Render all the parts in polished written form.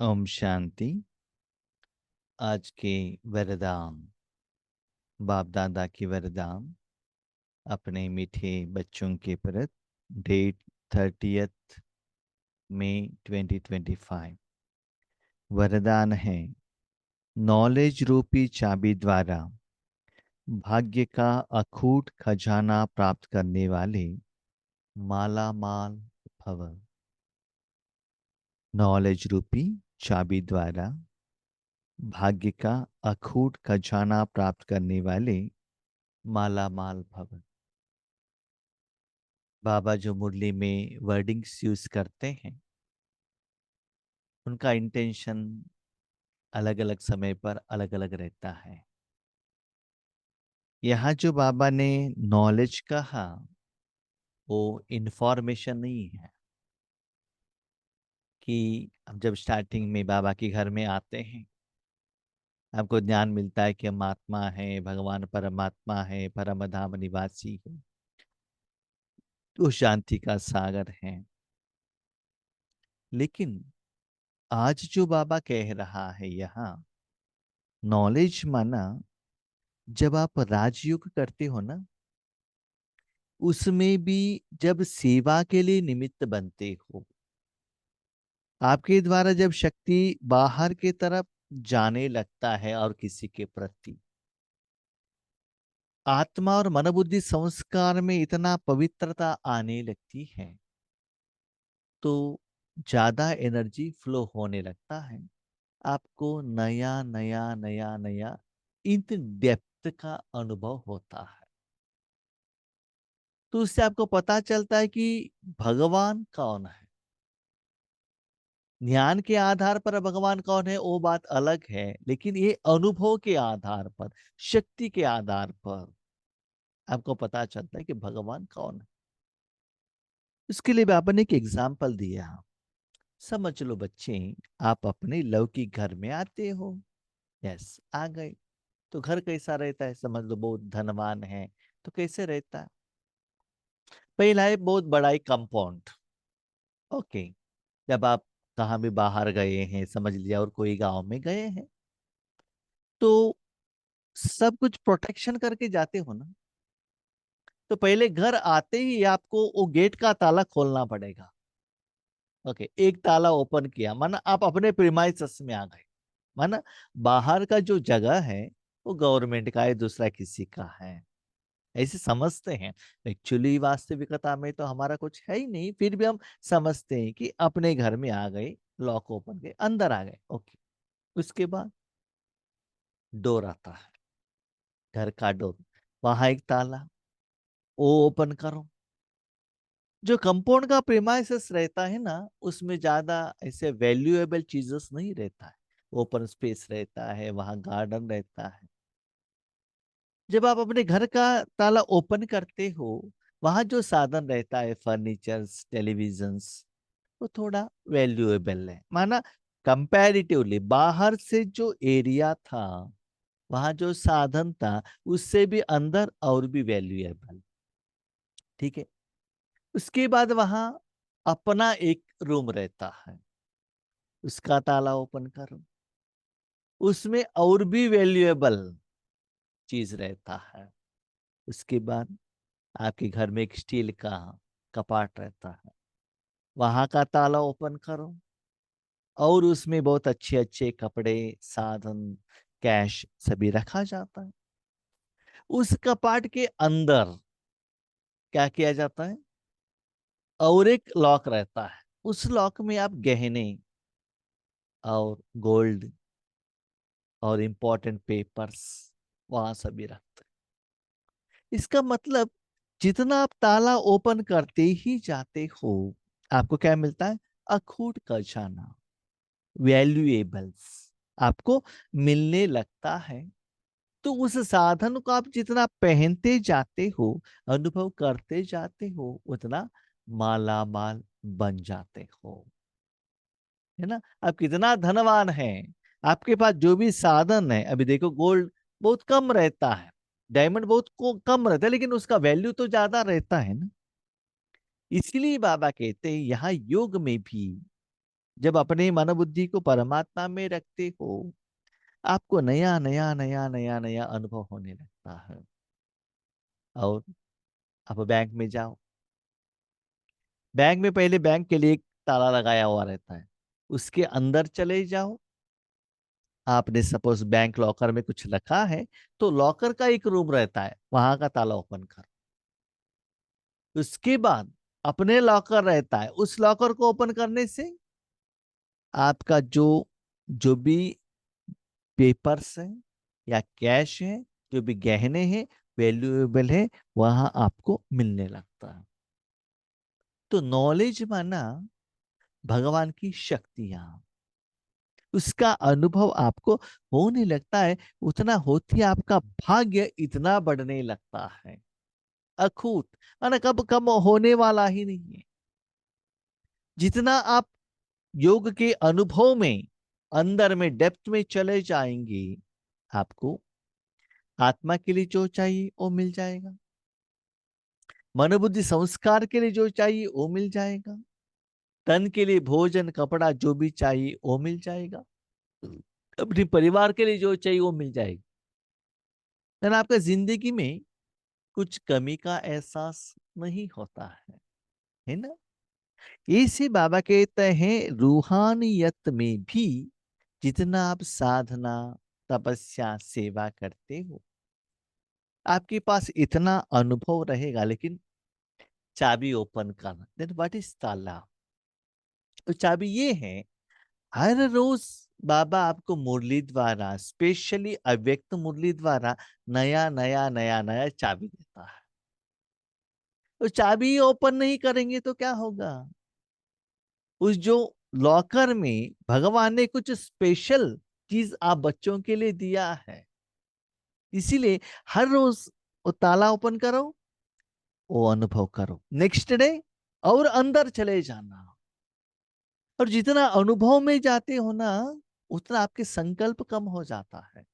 ओम शांति। आज के वरदान, बाप दादा की वरदान अपने मीठे बच्चों के प्रति। डेट 30 मई 2025। वरदान है, नॉलेज रूपी चाबी द्वारा भाग्य का अखूट खजाना प्राप्त करने वाले माला माल भव। नॉलेज रूपी चाबी द्वारा भाग्य का अखूट खजाना प्राप्त करने वाले माला माल भव। बाबा जो मुरली में वर्डिंग्स यूज करते हैं, उनका इंटेंशन अलग अलग समय पर अलग अलग रहता है। यहाँ जो बाबा ने नॉलेज कहा, वो इंफॉर्मेशन नहीं है कि हम जब स्टार्टिंग में बाबा के घर में आते हैं, आपको ज्ञान मिलता है कि हम आत्मा है, भगवान परमात्मा है, परम धाम निवासी है, तो शांति का सागर है। लेकिन आज जो बाबा कह रहा है यहाँ, नॉलेज माना जब आप राजयोग करते हो ना, उसमें भी जब सेवा के लिए निमित्त बनते हो, आपके द्वारा जब शक्ति बाहर की तरफ जाने लगता है और किसी के प्रति, आत्मा और मनोबुद्धि संस्कार में इतना पवित्रता आने लगती है, तो ज्यादा एनर्जी फ्लो होने लगता है। आपको नया नया नया नया इन डेप्थ का अनुभव होता है। तो उससे आपको पता चलता है कि भगवान कौन है। ज्ञान के आधार पर भगवान कौन है वो बात अलग है, लेकिन ये अनुभव के आधार पर, शक्ति के आधार पर आपको पता चलता है कि भगवान कौन है। इसके लिए आपने एक एग्जाम्पल दिया। समझ लो बच्चे, आप अपने लौकिक घर में आते हो। यस, आ गए। तो घर कैसा रहता है? समझ लो बहुत धनवान है तो कैसे रहता है? पहला है बहुत बड़ा ही कंपाउंड। ओके। जब आप कहाँ भी बाहर गए हैं, समझ लिया, और कोई गांव में गए हैं, तो सब कुछ प्रोटेक्शन करके जाते हो ना। तो पहले घर आते ही आपको वो गेट का ताला खोलना पड़ेगा। ओके, एक ताला ओपन किया माना आप अपने प्रीमाइसेस में आ गए। माना बाहर का जो जगह है वो गवर्नमेंट का है, दूसरा किसी का है, ऐसे समझते हैं। एक्चुअली वास्तविकता में तो हमारा कुछ है ही नहीं, फिर भी हम समझते हैं कि अपने घर में आ गए, लॉक ओपन के अंदर आ गए। ओके। उसके बाद डोर आता है, घर का डोर, वहां एक ताला, वो ओपन करो। जो कंपाउंड का प्रीमाइसेस रहता है ना, उसमें ज्यादा ऐसे वैल्यूएबल चीजेस नहीं रहता है। ओपन स्पेस रहता है, वहां गार्डन रहता है। जब आप अपने घर का ताला ओपन करते हो, वहां जो साधन रहता है, फर्नीचर्स, टेलीविजन्स, वो थोड़ा वैल्यूएबल है। माना कंपैरेटिवली बाहर से जो एरिया था, वहां जो साधन था, उससे भी अंदर और भी वैल्यूएबल। ठीक है। उसके बाद वहां अपना एक रूम रहता है, उसका ताला ओपन करो, उसमें और भी वैल्यूएबल चीज रहता है। उसके बाद आपके घर में एक स्टील का कपाट रहता है, वहां का ताला ओपन करो, और उसमें बहुत अच्छे अच्छे कपड़े, साधन, कैश सभी रखा जाता है। उस कपाट के अंदर क्या किया जाता है? और एक लॉक रहता है, उस लॉक में आप गहने और गोल्ड और इंपॉर्टेंट पेपर्स वहां सभी रखते हैं। इसका मतलब जितना आप ताला ओपन करते ही जाते हो, आपको क्या मिलता है? अखूट खजाना, वैल्यूएबल्स आपको मिलने लगता है। तो उस साधन को आप जितना पहनते जाते हो, अनुभव करते जाते हो, उतना माला माल बन जाते हो। है ना? आप कितना धनवान हैं, आपके पास जो भी साधन है। अभी देखो, गोल्ड बहुत कम रहता है, डायमंड बहुत कम रहता है, लेकिन उसका वैल्यू तो ज्यादा रहता है ना। इसीलिए बाबा कहते हैं यहाँ योग में भी जब अपने मन बुद्धि को परमात्मा में रखते हो, आपको नया नया नया नया नया अनुभव होने लगता है। और आप बैंक में जाओ, बैंक में पहले बैंक के लिए एक ताला लगाया हुआ रहता है, उसके अंदर चले जाओ। आपने सपोज बैंक लॉकर में कुछ रखा है, तो लॉकर का एक रूम रहता है, वहां का ताला ओपन करो। उसके बाद अपने लॉकर रहता है, उस लॉकर को ओपन करने से आपका जो जो भी पेपर्स है या कैश है, जो भी गहने हैं, वैल्यूएबल है, वहां आपको मिलने लगता है। तो नॉलेज माना भगवान की शक्तियां, उसका अनुभव आपको होने लगता है। उतना होती है, आपका भाग्य इतना बढ़ने लगता है, अखूट, माना कब कम होने वाला ही नहीं है। जितना आप योग के अनुभव में अंदर में डेप्थ में चले जाएंगे, आपको आत्मा के लिए जो चाहिए वो मिल जाएगा, मनोबुद्धि संस्कार के लिए जो चाहिए वो मिल जाएगा, तन के लिए भोजन कपड़ा जो भी चाहिए वो मिल जाएगा, अपने परिवार के लिए जो चाहिए वो मिल जाएगा। लेकिन आपका जिंदगी में कुछ कमी का एहसास नहीं होता है ना। इसी बाबा कहते हैं रूहानियत में भी जितना आप साधना, तपस्या, सेवा करते हो, आपके पास इतना अनुभव रहेगा, लेकिन चाबी ओपन करना, देन व्हाट इज ताला। तो चाबी ये है, हर रोज बाबा आपको मुरली द्वारा, स्पेशली अव्यक्त मुरली द्वारा नया नया नया नया चाबी देता है। तो चाबी ओपन नहीं करेंगे तो क्या होगा? उस जो लॉकर में भगवान ने कुछ स्पेशल चीज आप बच्चों के लिए दिया है, इसीलिए हर रोज वो ताला ओपन करो, वो अनुभव करो, नेक्स्ट डे और अंदर चले जाना। और जितना अनुभव में जाते हो ना, उतना आपके संकल्प कम हो जाता है,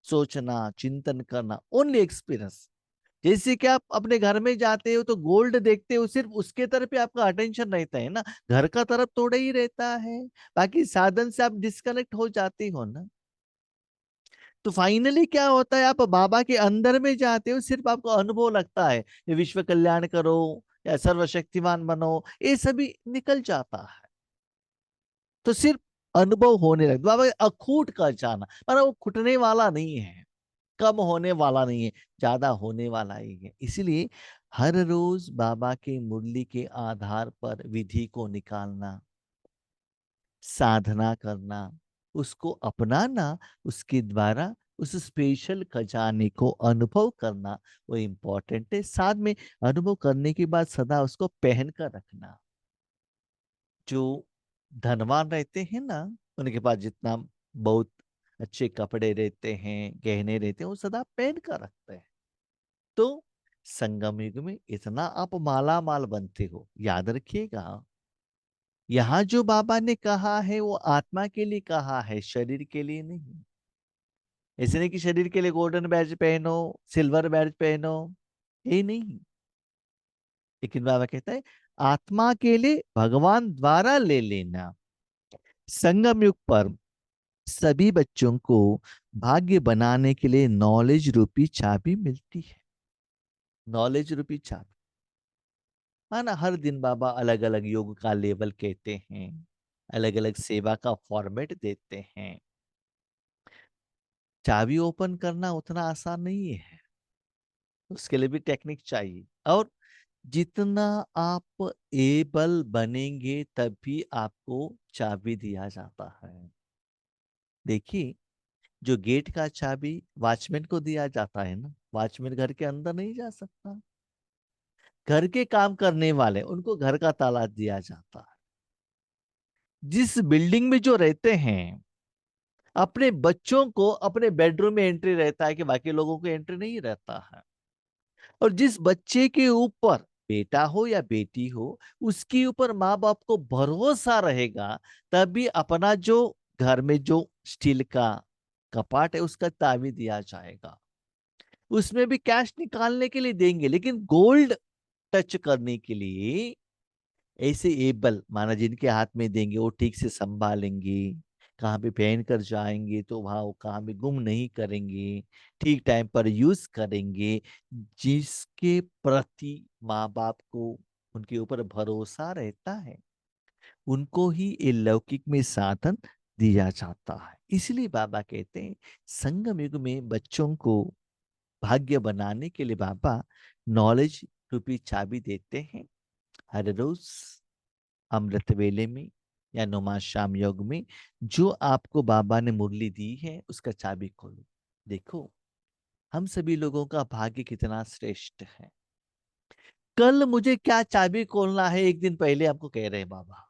सोचना, चिंतन करना, ओनली एक्सपीरियंस। जैसे कि आप अपने घर में जाते हो तो गोल्ड देखते हो, सिर्फ उसके तरफ ही आपका अटेंशन रहता है ना, घर का तरफ थोड़ा ही रहता है, बाकी साधन से आप डिस्कनेक्ट हो जाते हो ना। तो फाइनली क्या होता है, आप बाबा के अंदर में जाते हो, सिर्फ आपको अनुभव लगता है, ये विश्व कल्याण करो या सर्वशक्तिमान बनो, ये सभी निकल जाता है। तो सिर्फ अनुभव होने लगता, बाबा अखूट का जाना, पर वो खुटने वाला नहीं है, कम होने वाला नहीं है, ज्यादा होने वाला ही है। इसीलिए हर रोज बाबा के मुरली के आधार पर विधि को निकालना, साधना करना, उसको अपनाना, उसके द्वारा उस स्पेशल खजाने को अनुभव करना, वो इम्पोर्टेंट है। साथ में अनुभव करने के बाद सदा उसको पहन कर रखना। जो धनवान रहते हैं ना, उनके पास जितना बहुत अच्छे कपड़े रहते हैं, गहने रहते हैं, वो सदा पहन कर रखते हैं। तो संगम युग में इतना आप माला माल बनते हो, याद रखिएगा। यहाँ जो बाबा ने कहा है वो आत्मा के लिए कहा है, शरीर के लिए नहीं। ऐसे नहीं कि शरीर के लिए गोल्डन बैज पहनो, सिल्वर बैज पहनो, ये नहीं। लेकिन बाबा कहता है आत्मा के लिए भगवान द्वारा ले लेना। संगम युग पर सभी बच्चों को भाग्य बनाने के लिए नॉलेज रूपी चाबी मिलती है। नॉलेज रूपी चाबी माना हर दिन बाबा अलग अलग योग का लेवल कहते हैं, अलग अलग सेवा का फॉर्मेट देते हैं। चाबी ओपन करना उतना आसान नहीं है, उसके लिए भी टेक्निक चाहिए। और जितना आप एबल बनेंगे तभी आपको चाबी दिया जाता है। देखिए, जो गेट का चाबी वॉचमैन को दिया जाता है ना, वॉचमैन घर के अंदर नहीं जा सकता। घर के काम करने वाले उनको घर का ताला दिया जाता है। जिस बिल्डिंग में जो रहते हैं, अपने बच्चों को अपने बेडरूम में एंट्री रहता है, कि बाकी लोगों को एंट्री नहीं रहता है। और जिस बच्चे के ऊपर, बेटा हो या बेटी हो, उसके ऊपर माँ बाप को भरोसा रहेगा, तभी अपना जो घर में जो स्टील का कपाट है उसका चाबी दिया जाएगा। उसमें भी कैश निकालने के लिए देंगे, लेकिन गोल्ड टच करने के लिए ऐसे एबल माना जिनके हाथ में देंगे वो ठीक से संभालेंगे, कहाँ पे पहन कर जाएंगे तो वहां वो कहाँ पे गुम नहीं करेंगे, ठीक टाइम पर यूज करेंगे, जिसके प्रति माँ बाप को उनके ऊपर भरोसा रहता है, उनको ही ये लौकिक में साधन दिया जाता है। इसलिए बाबा कहते हैं संगम युग में बच्चों को भाग्य बनाने के लिए बाबा नॉलेज रूपी चाबी देते हैं। हर रोज अमृत वेले में या नुमा शाम योग में जो आपको बाबा ने मुरली दी है उसका चाबी खोलो। देखो हम सभी लोगों का भाग्य कितना श्रेष्ठ है। कल मुझे क्या चाबी खोलना है एक दिन पहले आपको कह रहे हैं बाबा।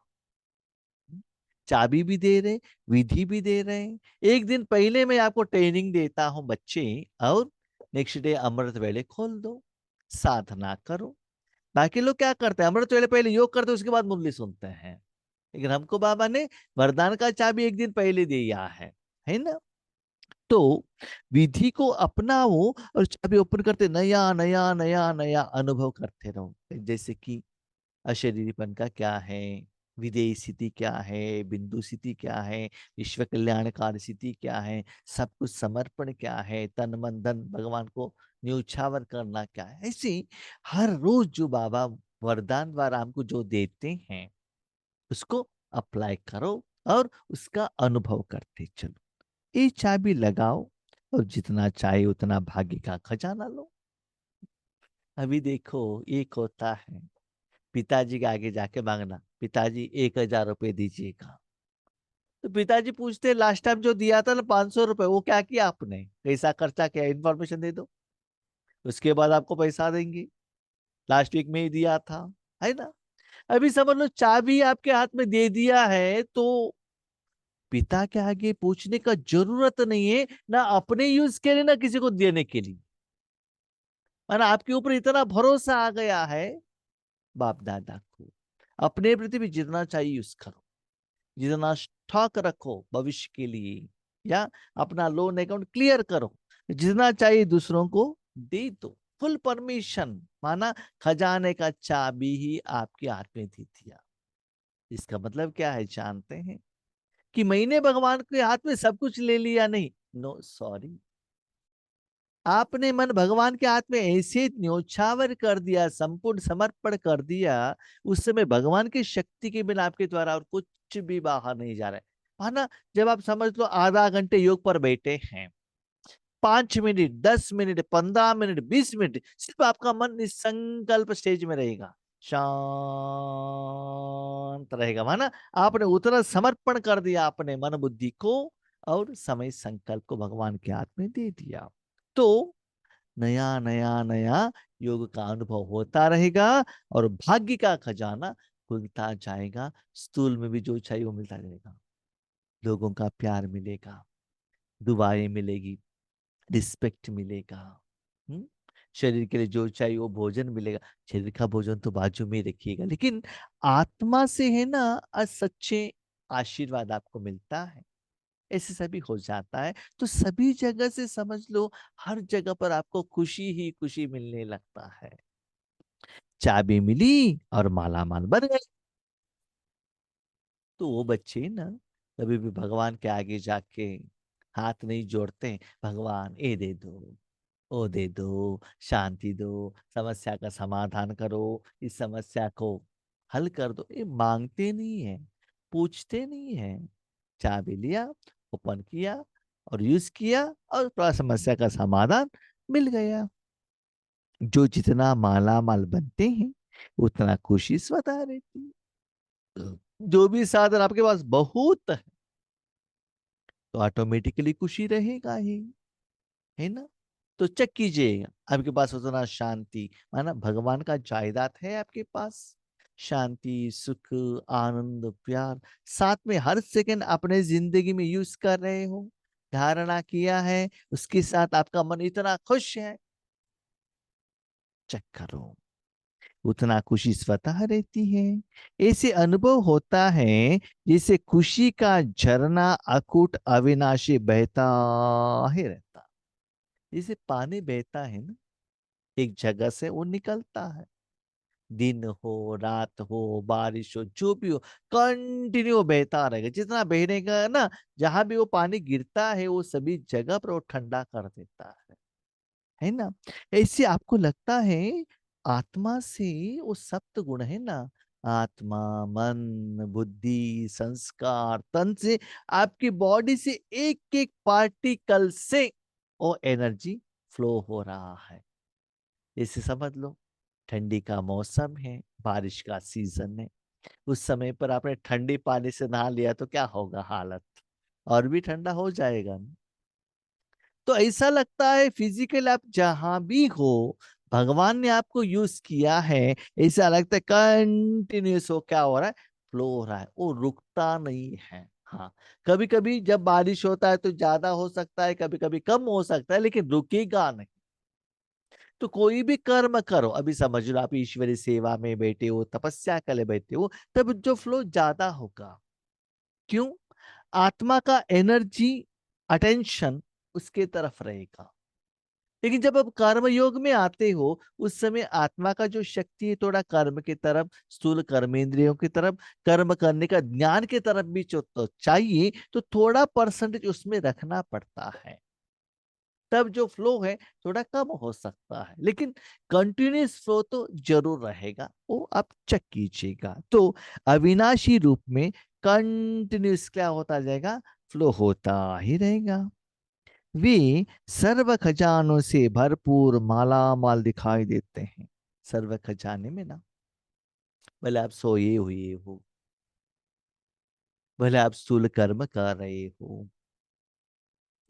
चाबी भी दे रहे, विधि भी दे रहे हैं। एक दिन पहले मैं आपको ट्रेनिंग देता हूं बच्चे, और नेक्स्ट डे अमृत वेले खोल दो, साधना करो। बाकी लोग क्या करते हैं, अमृत वेले पहले योग करते उसके बाद मुरली सुनते हैं, लेकिन हमको बाबा ने वरदान का चाबी एक दिन पहले दिया है ना। तो विधि को अपनाओ और चाबी ओपन करते नया नया नया नया अनुभव करते रहो। जैसे कि अशरीरीपन का क्या है, विदेही स्थिति क्या है, बिंदु स्थिति क्या है, विश्व कल्याणकार स्थिति क्या है, सब कुछ समर्पण क्या है, तन मन धन भगवान को न्यौछावर करना क्या है। ऐसे हर रोज जो बाबा वरदान द्वारा हमको जो देते हैं उसको अप्लाई करो और उसका अनुभव करते चलो। ये चाबी लगाओ और जितना चाहे उतना भाग्य का खजाना लो। अभी देखो एक होता है पिताजी के आगे जाके मांगना, पिताजी 1,000 रुपए दीजिएगा। तो पिताजी पूछते लास्ट टाइम जो दिया था ना 500 रुपए, वो क्या किया आपने, कैसा खर्चा किया, इन्फॉर्मेशन दे दो, उसके बाद आपको पैसा देंगे। लास्ट वीक में ही दिया था, है ना। अभी समझ लो चाबी आपके हाथ में दे दिया है तो पिता के आगे पूछने का जरूरत नहीं है, ना अपने यूज के लिए ना किसी को देने के लिए। माना आपके ऊपर इतना भरोसा आ गया है बाप दादा को। अपने प्रति भी जितना चाहिए यूज करो, जितना स्टॉक रखो भविष्य के लिए, या अपना लोन अकाउंट क्लियर करो, जितना चाहिए दूसरों को दे दो। फुल परमिशन, माना खजाने का चाबी ही आपके हाथ में दे दिया। इसका मतलब क्या है जानते हैं कि मैंने भगवान के हाथ में सब कुछ ले लिया, नहीं, नो सॉरी। आपने मन भगवान के हाथ में ऐसे न्योछावर कर दिया, संपूर्ण समर्पण कर दिया, उस समय भगवान की शक्ति के बिना आपके द्वारा और कुछ भी बाहर नहीं जा रहा है। माना जब आप समझ लो आधा घंटे योग पर बैठे हैं, 5 मिनट 10 मिनट 15 मिनट 20 मिनट सिर्फ आपका मन निसंकल्प स्टेज में रहेगा, शांत रहेगा। माना आपने उतना समर्पण कर दिया अपने मन बुद्धि को और समय संकल्प को भगवान के हाथ में दे दिया। तो नया नया नया योग का अनुभव होता रहेगा और भाग्य का खजाना खुलता जाएगा। स्थूल में भी जो चाहिए वो मिलता जाएगा, लोगों का प्यार मिलेगा, दुआएं मिलेगी, रिस्पेक्ट मिलेगा। हम्म शरीर के लिए जो चाहिए वो भोजन मिलेगा। शरीर का भोजन तो बाजू में ही रखिएगा, लेकिन आत्मा से है ना सच्चे आशीर्वाद आपको मिलता है। ऐसे सभी हो जाता है तो सभी जगह से समझ लो हर जगह पर आपको खुशी ही खुशी मिलने लगता है। चाबी मिली और माला माल बन गए। तो वो बच्चे ना कभी भी भगवान के आगे जाके हाथ नहीं जोड़ते, भगवान ये दे दो, ओ दे दो, शांति दो, समस्या का समाधान करो, इस समस्या को हल कर दो, ये मांगते नहीं है, पूछते नहीं है। चाबी लिया, ओपन किया और यूज किया और थोड़ा समस्या का समाधान मिल गया। जो जितना माला माल बनते हैं उतना खुशी स्वतः रहती है। जो भी साधन आपके पास बहुत है तो ऑटोमेटिकली खुशी रहेगा ही, है ना। तो चेक कीजिए आपके पास उतना शांति, माना भगवान का जायदाद है आपके पास, शांति सुख आनंद प्यार साथ में हर सेकंड अपने जिंदगी में यूज कर रहे हो, धारणा किया है, उसके साथ आपका मन इतना खुश है। चेक करो, उतना खुशी स्वतः रहती है। ऐसे अनुभव होता है जैसे खुशी का झरना अकूट अविनाशी बहता ही रहता। जैसे पानी बहता है ना, एक जगह से वो निकलता है, दिन हो, रात हो, बारिश हो, जो भी हो, कंटिन्यू बहता रहेगा। जितना बहने का ना, जहां भी वो पानी गिरता है वो सभी जगह पर वो ठंडा कर देता है ना। ऐसे आपको लगता है आत्मा से वो सप्त गुण है ना, आत्मा, मन, बुद्धि, संस्कार, तन से, आपकी बॉडी से एक एक पार्टिकल से वो एनर्जी फ्लो हो रहा है। इसे समझ लो, ठंडी का मौसम है, बारिश का सीजन है, उस समय पर आपने ठंडे पानी से नहा लिया तो क्या होगा हालत, और भी ठंडा हो जाएगा ना। तो ऐसा लगता है फिजिकल आप जहां भी हो, भगवान ने आपको यूज किया है, ऐसा लगता है कंटिन्यूस हो, क्या हो रहा है, फ्लो हो रहा है, वो रुकता नहीं है। हाँ, कभी कभी जब बारिश होता है तो ज्यादा हो सकता है, कभी कभी कम हो सकता है, लेकिन रुकेगा नहीं। तो कोई भी कर्म करो, अभी समझ लो आप ईश्वरी सेवा में बैठे हो, तपस्या के लिए बैठे हो, तब जो फ्लो ज्यादा होगा। क्यों? आत्मा का एनर्जी, अटेंशन उसके तरफ रहेगा। लेकिन जब आप कर्म योग में आते हो, उस समय आत्मा का जो शक्ति है थोड़ा कर्म की तरफ, स्थूल कर्मेंद्रियों की तरफ, कर्म करने का ज्ञान की तरफ भी तो चाहिए, तो थोड़ा परसेंटेज उसमें रखना पड़ता है। तब जो फ्लो है थोड़ा कम हो सकता है, लेकिन कंटिन्यूस फ्लो तो जरूर रहेगा, वो आप चेक कीजिएगा। तो अविनाशी रूप में कंटिन्यूस क्या होता जाएगा, फ्लो होता ही रहेगा। वे सर्व खजानों से भरपूर माला माल दिखाई देते हैं। सर्व खजाने में ना, भले आप सोए हुए हो, भले आप स्थूल कर्म कर रहे हो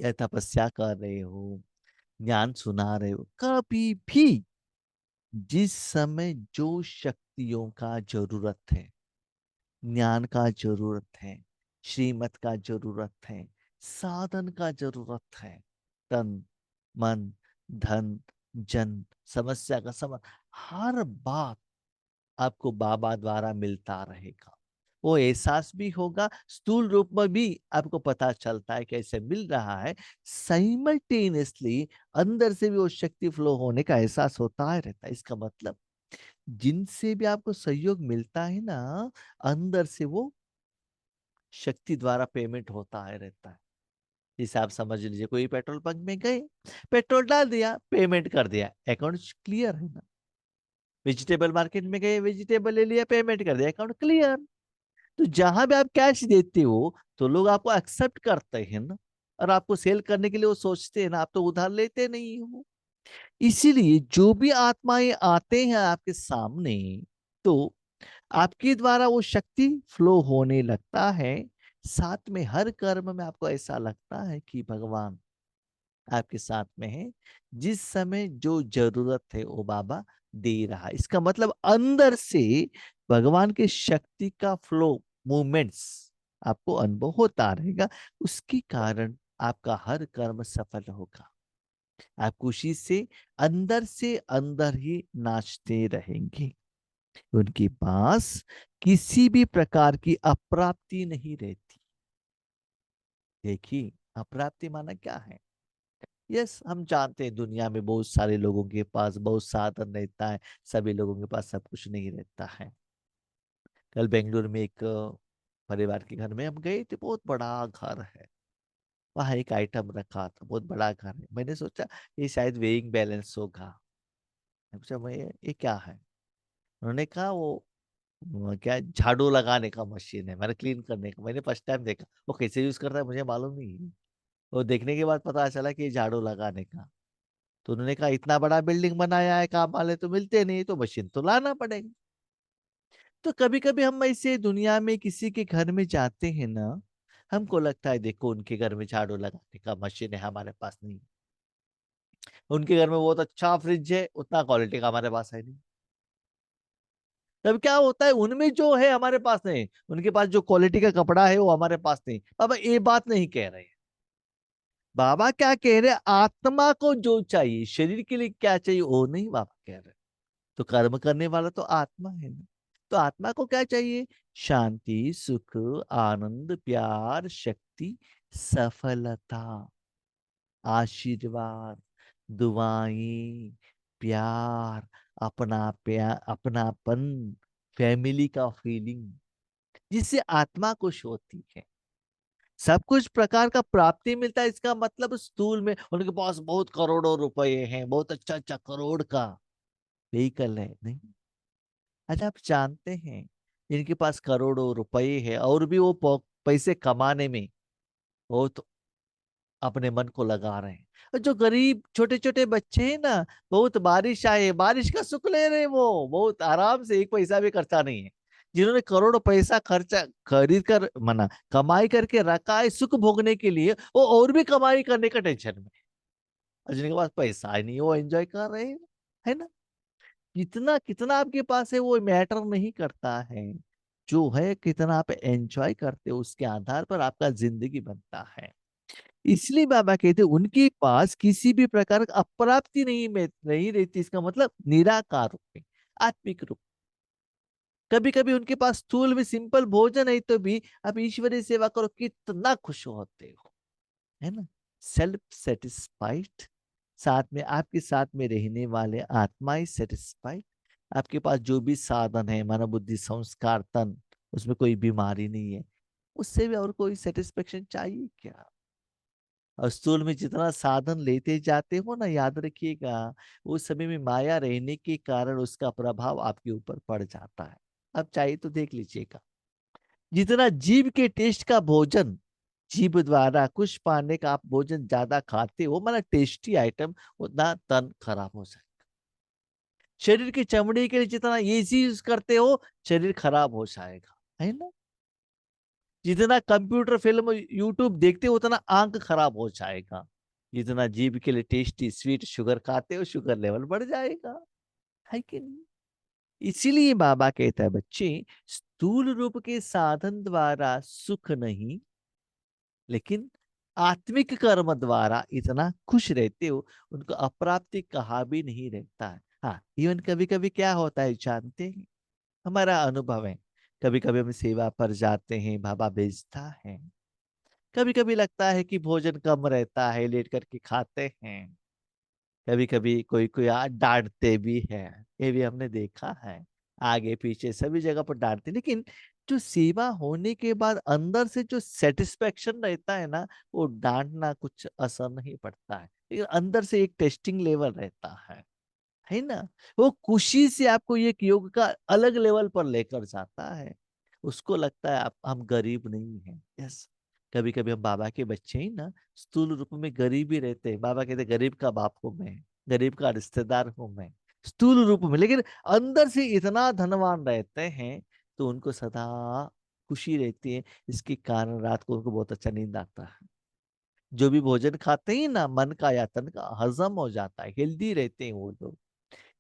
या तपस्या कर रहे हो, ज्ञान सुना रहे हो, कभी भी जिस समय जो शक्तियों का जरूरत है, ज्ञान का जरूरत है, श्रीमत का जरूरत है, साधन का जरूरत है, तन, मन, धन, जन, समस्या का समाधान, हर बात आपको बाबा द्वारा मिलता रहेगा। वो एहसास भी होगा, स्थूल रूप में भी आपको पता चलता है कैसे मिल रहा है। साइमल्टेनियसली अंदर से भी वो शक्ति फ्लो होने का एहसास होता है रहता है। इसका मतलब जिनसे भी आपको सहयोग मिलता है ना, अंदर से वो शक्ति द्वारा पेमेंट होता है रहता है। जैसे आप समझ लीजिए, कोई पेट्रोल पंप में गए, पेट्रोल डाल दिया, पेमेंट कर दिया, अकाउंट क्लियर है ना। वेजिटेबल मार्केट में गए, वेजिटेबल ले लिया, पेमेंट कर दिया, अकाउंट क्लियर। तो जहां भी आप कैश देते हो तो लोग आपको एक्सेप्ट करते हैं ना, और आपको सेल करने के लिए वो सोचते हैं ना, आप तो उधार लेते नहीं हो। इसीलिए जो भी आत्माएं आते हैं आपके सामने, तो आपके द्वारा वो शक्ति फ्लो होने लगता है। साथ में हर कर्म में आपको ऐसा लगता है कि भगवान आपके साथ में है, जिस समय जो जरूरत है वो बाबा दे रहा है। इसका मतलब अंदर से भगवान की शक्ति का फ्लो, मूवमेंट्स आपको अनुभव होता रहेगा। उसके कारण आपका हर कर्म सफल होगा। आप खुशी से अंदर ही नाचते रहेंगे। उनके पास किसी भी प्रकार की अप्राप्ति नहीं रहती। देखिए, अप्राप्ति माना क्या है? यस, हम जानते हैं दुनिया में बहुत सारे लोगों के पास बहुत साधन रहता है, सभी लोगों के पास सब कुछ नहीं रहता है। कल बेंगलुरु में एक परिवार के घर में हम गए थे, बहुत बड़ा घर है। वहां एक आइटम रखा था, बहुत बड़ा घर है। मैंने सोचा ये शायद वेइंग बैलेंस होगा। मैं पूछा, मैं ये क्या है? उन्होंने कहा वो क्या झाड़ू लगाने का मशीन है, मैंने क्लीन करने का। मैंने फर्स्ट टाइम देखा, वो कैसे यूज करता है मुझे मालूम नहीं है। वो देखने के बाद पता चला कि ये झाड़ू लगाने का। तो उन्होंने कहा इतना बड़ा बिल्डिंग बनाया है, काम वाले तो मिलते नहीं, तो मशीन तो लाना पड़ेगा। तो कभी कभी हम ऐसे दुनिया में किसी के घर में जाते हैं ना, हमको लगता है देखो उनके घर में झाड़ू लगाने का मशीन है, हमारे पास नहीं। उनके घर में बहुत अच्छा फ्रिज है, उतना क्वालिटी का हमारे पास है नहीं। तब क्या होता है, उनमें जो है हमारे पास नहीं, उनके पास जो क्वालिटी का कपड़ा है वो हमारे पास नहीं। बाबा ये बात नहीं कह रहे हैं। बाबा क्या कह रहे हैं, आत्मा को जो चाहिए, शरीर के लिए क्या चाहिए वो नहीं बाबा कह रहे। तो कर्म करने वाला तो आत्मा है ना। तो आत्मा को क्या चाहिए? शांति, सुख, आनंद, प्यार, शक्ति, सफलता, आशीर्वाद, दुआएं, प्यार, अपनापन, फैमिली का फीलिंग, जिससे आत्मा खुश होती है। सब कुछ प्रकार का प्राप्ति मिलता है, इसका मतलब स्थूल में उनके पास बहुत करोड़ों रुपए हैं, बहुत अच्छा अच्छा करोड़ का व्हीकल है, नहीं। अच्छा, आप जानते हैं इनके पास करोड़ों रुपए है और भी वो पैसे कमाने में बहुत अपने मन को लगा रहे हैं। और जो गरीब छोटे छोटे बच्चे हैं ना, बहुत बारिश आए, बारिश का सुख ले रहे हैं, वो बहुत आराम से, एक पैसा भी खर्चा नहीं है। जिन्होंने करोड़ों पैसा खर्चा खरीद कर मना कमाई करके रखा है सुख भोगने के लिए, वो और भी कमाई करने का टेंशन में है। और जिनके पास पैसा ही नहीं, वो एंजॉय कर रहे हैं, है ना। कितना कितना आपके पास है वो मैटर नहीं करता है, जो है कितना आप एंजॉय करते हो उसके आधार पर आपका जिंदगी बनता है। इसलिए बाबा कहते उनके पास किसी भी प्रकार का अप्राप्ति नहीं रहती, इसका मतलब निराकार रूप में, आत्मिक रूप। कभी कभी उनके पास स्थूल में सिंपल भोजन है तो भी आप ईश्वरीय सेवा करो, कितना खुश होते हो, है ना। सेल्फ सेटिस्फाइड, साथ में आपके साथ में रहने वाले आत्मा ही सेटिस्फाइड। आपके पास जो भी साधन है, मन बुद्धि संस्कार तन, उसमें कोई बीमारी नहीं है, उससे भी और कोई सेटिस्फेक्शन चाहिए क्या। और स्थूल में जितना साधन लेते जाते हो ना, याद रखिएगा, उस समय में माया रहने के कारण उसका प्रभाव आपके ऊपर पड़ जाता है। अब चाहिए तो देख लीजिएगा, जितना जीभ के टेस्ट का भोजन, जीभ द्वारा कुछ पाने का आप भोजन ज्यादा खाते हो, मतलब टेस्टी आइटम, उतना तन खराब हो जाए। शरीर की चमड़ी के लिए जितना इजी यूज करते हो, शरीर खराब हो जाएगा, है ना। जितना कंप्यूटर फिल्म यूट्यूब देखते हो, उतना आंख खराब हो जाएगा। जितना जीभ के लिए टेस्टी स्वीट शुगर खाते हो, शुगर लेवल बढ़ जाएगा, है कि नहीं। इसीलिए बाबा कहता है बच्चे, स्थूल रूप के साधन द्वारा सुख नहीं, लेकिन आत्मिक कर्म द्वारा इतना खुश रहते हो, उनको अप्राप्ति कहा भी नहीं रहता है। हाँ, इवन कभी कभी क्या होता है जानते हैं, हमारा अनुभव है, कभी कभी हम सेवा पर जाते हैं, बाबा भेजता है, कभी कभी लगता है कि भोजन कम रहता है, लेट करके खाते हैं। कभी कभी कोई कोई डांटते भी है, ये भी हमने देखा है, आगे पीछे सभी जगह पर डांटते, लेकिन जो सेवा होने के बाद अंदर से जो सेटिस्फेक्शन रहता है ना, वो डांटना कुछ असर नहीं पड़ता है, लेकिन अंदर से एक टेस्टिंग लेवल रहता है ना। वो खुशी से आपको एक योग का अलग लेवल पर लेकर जाता है। उसको लगता है आप हम गरीब नहीं हैं। यस, कभी कभी हम बाबा के बच्चे ही ना, स्थूल रूप में गरीब ही रहते हैं, बाबा कहते गरीब का बाप हूं मैं, गरीब का रिश्तेदार हूं मैं, स्थूल रूप में, लेकिन अंदर से इतना धनवान रहते हैं, तो उनको सदा खुशी रहती है। इसके कारण रात को उनको बहुत अच्छा नींद आता है। जो भी भोजन खाते हैं ना, मन का या तन का हजम हो जाता है, हेल्दी रहते हैं वो लोग।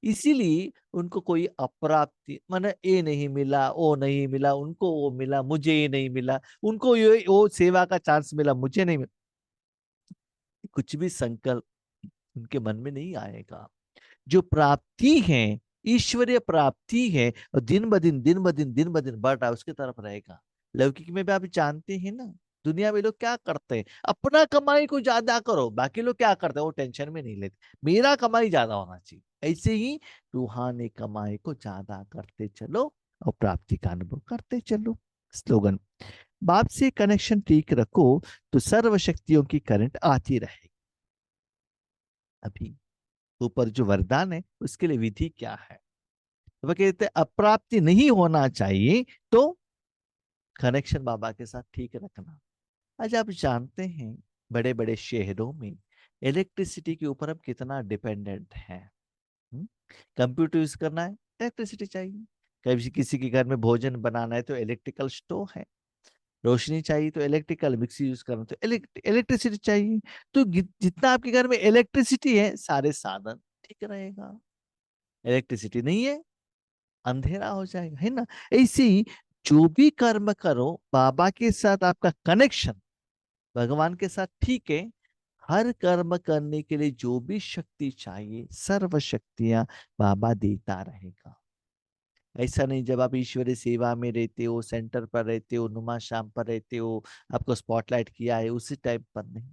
इसीलिए उनको कोई अप्राप्ति, माने ये नहीं मिला, वो नहीं मिला, उनको वो मिला, मुझे ये नहीं मिला, उनको ये वो सेवा का चांस मिला, मुझे नहीं मिला, कुछ भी संकल्प उनके मन में नहीं आएगा। जो प्राप्ति है, ईश्वरीय प्राप्ति है, और दिन ब दिन बढ़ रहा है, उसकी तरफ रहेगा। लौकिक में भी आप जानते हैं ना, दुनिया में लोग क्या करते हैं, अपना कमाई को ज्यादा करो, बाकी लोग क्या करते हैं, वो टेंशन में नहीं लेते, मेरा कमाई ज्यादा होना चाहिए। ऐसे ही रूहानी कमाई को ज्यादा करते चलो और प्राप्ति का अनुभव करते चलो। स्लोगन, बाप से कनेक्शन ठीक रखो तो सर्व शक्तियों की करंट आती रहेगी। अभी ऊपर जो वरदान है उसके लिए विधि क्या है, तो वह कहते हैं अप्राप्ति नहीं होना चाहिए तो कनेक्शन बाबा के साथ ठीक रखना। आज आप जानते हैं, बड़े बड़े शहरों में इलेक्ट्रिसिटी के ऊपर हम कितना डिपेंडेंट है। कंप्यूटर यूज करना है, इलेक्ट्रिसिटी चाहिए। कभी किसी के घर में भोजन बनाना है तो इलेक्ट्रिकल स्टोव है, रोशनी चाहिए तो इलेक्ट्रिकल, मिक्सी यूज करना तो इलेक्ट्रिसिटी चाहिए। तो जितना आपके घर में इलेक्ट्रिसिटी है, सारे साधन ठीक रहेगा। इलेक्ट्रिसिटी नहीं है, अंधेरा हो जाएगा, है ना। ऐसे ही जो भी कर्म करो, बाबा के साथ आपका कनेक्शन भगवान के साथ ठीक है, हर कर्म करने के लिए जो भी शक्ति चाहिए, सर्व शक्तियां बाबा देता रहेगा। ऐसा नहीं जब आप ईश्वरीय सेवा में रहते हो, सेंटर पर रहते हो, नुमा शाम पर रहते हो, आपको स्पॉटलाइट किया है, उसी टाइम पर नहीं।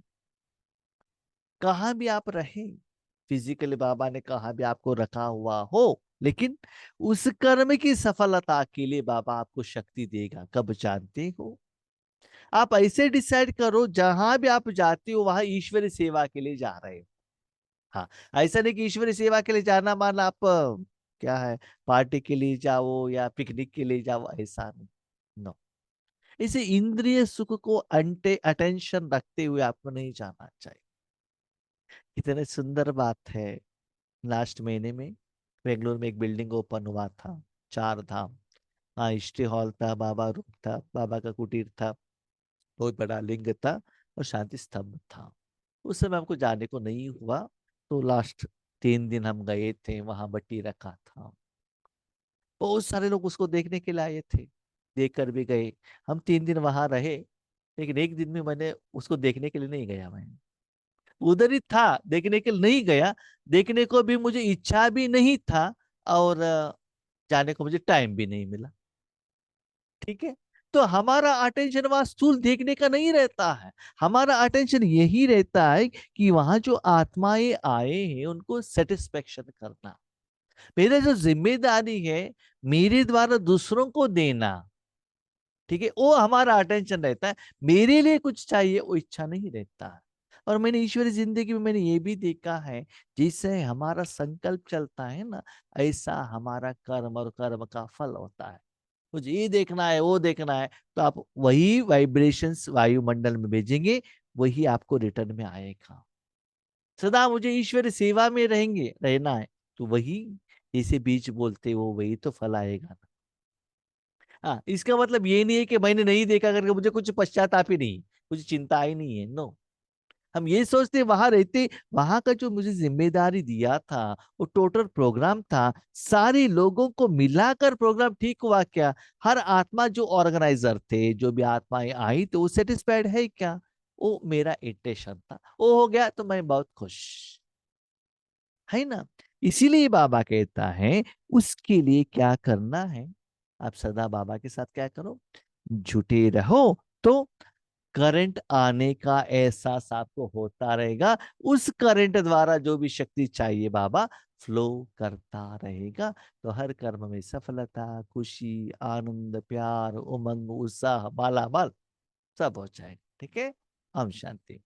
कहाँ भी आप रहे, फिजिकली बाबा ने कहाँ भी आपको रखा हुआ हो, लेकिन उस कर्म की सफलता के लिए बाबा आपको शक्ति देगा, कब जानते हो? आप ऐसे डिसाइड करो, जहां भी आप जाते हो वहां ईश्वरी सेवा के लिए जा रहे हो। हाँ, ऐसा नहीं कि ईश्वरी सेवा के लिए जाना मान आप क्या है, पार्टी के लिए जाओ या पिकनिक के लिए जाओ, ऐसा नहीं। नो, इसे इंद्रिय सुख को अटेंशन रखते हुए आपको नहीं जाना चाहिए। कितने सुंदर बात है। लास्ट महीने में बेंगलोर में एक बिल्डिंग ओपन हुआ था, 4 धाम। हाँ, स्टे हॉल था, बाबा रूम था, बाबा का कुटीर था, बहुत बड़ा लिंग था और शांति स्तंभ था। उस समय हमको जाने को नहीं हुआ, तो लास्ट 3 दिन हम गए थे, वहां बट्टी रखा था। बहुत सारे लोग उसको देखने के लिए आए थे, देख कर भी गए। हम 3 दिन वहां रहे, लेकिन एक दिन में मैंने उसको देखने के लिए नहीं गया। मैं उधर ही था, देखने के लिए नहीं गया। देखने को भी मुझे इच्छा भी नहीं था, और जाने को मुझे टाइम भी नहीं मिला। ठीक है। तो हमारा अटेंशन वहां स्थूल देखने का नहीं रहता है। हमारा अटेंशन यही रहता है कि वहां जो आत्माएं आए हैं उनको सेटिस्फेक्शन करना। मेरा जो जिम्मेदारी है, मेरे द्वारा दूसरों को देना, ठीक है, वो हमारा अटेंशन रहता है। मेरे लिए कुछ चाहिए वो इच्छा नहीं रहता है। और मैंने ईश्वरी जिंदगी में मैंने ये भी देखा है, जिससे हमारा संकल्प चलता है ना, ऐसा हमारा कर्म और कर्म का फल होता है। मुझे ये देखना है, वो देखना है, तो आप वही वाइब्रेशंस वायुमंडल में भेजेंगे, वही आपको रिटर्न में आएगा। सदा मुझे ईश्वर सेवा में रहेंगे रहना है, तो वही जैसे बीज बोलते वो वही तो फल आएगा ना। हाँ, इसका मतलब ये नहीं है कि मैंने नहीं देखा करके मुझे कुछ पश्चाताप ही नहीं, कुछ चिंता ही नहीं है। नो, हम ये सोचते वहां रहते, वहां का जो मुझे जिम्मेदारी दिया था वो टोटल प्रोग्राम था, सारे लोगों को मिलाकर प्रोग्राम ठीक हुआ क्या? हर आत्मा, जो ऑर्गेनाइजर थे, जो भी आत्माएं आई, तो वो सेटिस्फाइड है क्या? वो मेरा इंटेंशन था, वो हो गया तो मैं बहुत खुश, है ना। इसीलिए बाबा कहता है, उसके लिए क्या करना है? आप सदा बाबा के साथ क्या करो, जुटे रहो, तो करंट आने का एहसास आपको होता रहेगा। उस करंट द्वारा जो भी शक्ति चाहिए बाबा फ्लो करता रहेगा। तो हर कर्म में सफलता, खुशी, आनंद, प्यार, उमंग, उत्साह, मालामाल सब हो जाएगा। ठीक है। हम शांति।